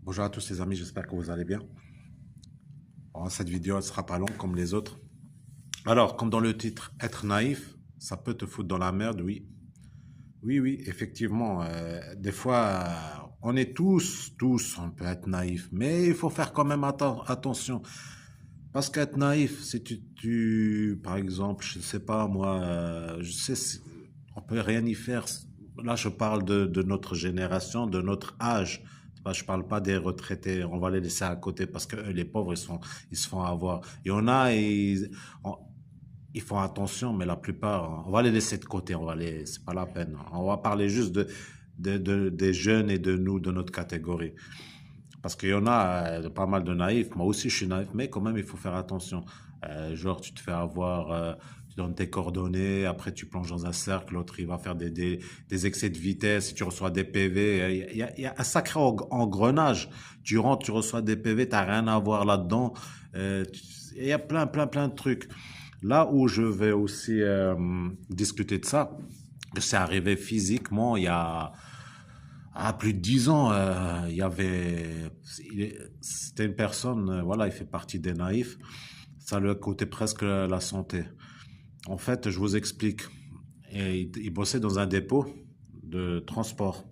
Bonjour à tous les amis, j'espère que vous allez bien. Alors, cette vidéo ne sera pas longue comme les autres. Alors, comme dans le titre, être naïf, ça peut te foutre dans la merde, oui. Oui, effectivement. Des fois, on est tous, on peut être naïf, mais il faut faire quand même attention. Parce qu'être naïf, si par exemple, je ne sais pas moi, je sais, on peut rien y faire. Là, je parle de notre génération, de notre âge. Je parle pas des retraités, on va les laisser à côté parce que les pauvres, ils se font avoir. Il y en a, on- ils font attention, mais la plupart, on va les laisser de côté, c'est pas la peine. On va parler juste des jeunes et de nous, de notre catégorie. Parce qu'il y en a pas mal de naïfs. Moi aussi, je suis naïf, mais quand même, il faut faire attention. Genre, tu te fais avoir, tu donnes tes coordonnées, après tu plonges dans un cercle, l'autre il va faire des excès de vitesse, et tu reçois des PV. Il y a un sacré engrenage. Tu rentres, tu reçois des PV, tu n'as rien à voir là-dedans. Il y a plein de trucs. Là où je vais aussi discuter de ça, c'est arrivé physiquement il y a plus de 10 ans. Il y avait, c'était une personne, voilà, il fait partie des naïfs. Ça lui a coûté presque la santé. En fait, je vous explique. Et il bossait dans un dépôt de transport.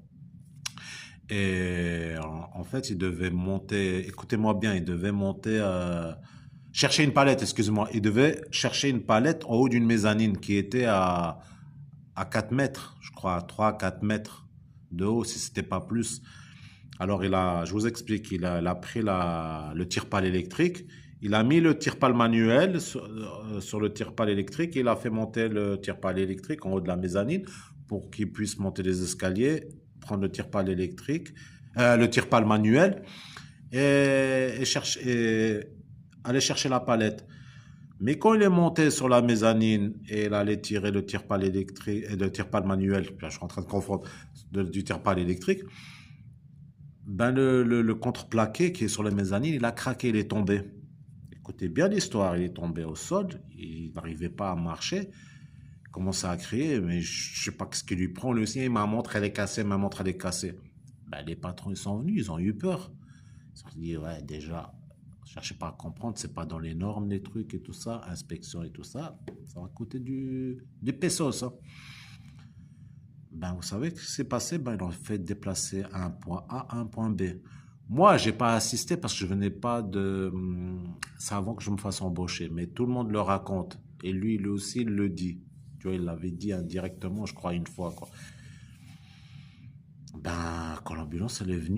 Et en fait, il devait monter, écoutez-moi bien, il devait monter, chercher une palette, excusez-moi. Il devait chercher une palette en haut d'une mezzanine qui était à 4 mètres, je crois, à 3 4 mètres de haut, si c'était pas plus. Alors, je vous explique, il a pris le tire-pale électrique, il a mis le tire-pale manuel sur le tire-pale électrique, et il a fait monter le tire-pale électrique en haut de la mezzanine pour qu'il puisse monter les escaliers, prendre le tire-pale électrique, le tire-pale manuel et aller chercher la palette. Mais quand il est monté sur la mezzanine et il allait tirer le tire-pale électrique et le tire-pale manuel, là, je suis en train de confondre du tire-pale électrique, ben le contreplaqué qui est sur la mezzanine, il a craqué, il est tombé. Écoutez bien l'histoire, il est tombé au sol, il n'arrivait pas à marcher, il commençait à crier, mais je sais pas ce qui lui prend, lui aussi, ma montre elle est cassée, ma montre elle est cassée. Ben, les patrons ils sont venus, ils ont eu peur. Ils se sont dit, ouais, déjà, cherchez pas à comprendre, c'est pas dans les normes, les trucs et tout ça, inspection et tout ça, ça va coûter du pesos, hein. Ben, vous savez ce qui s'est passé? Ben, ils l'ont fait déplacer à un point A à un point B. Moi, j'ai pas assisté parce que je venais pas de... C'est avant que je me fasse embaucher, mais tout le monde le raconte. Et lui aussi, il le dit. Tu vois, il l'avait dit indirectement, je crois, une fois, quoi. Ben, quand l'ambulance, elle est venue,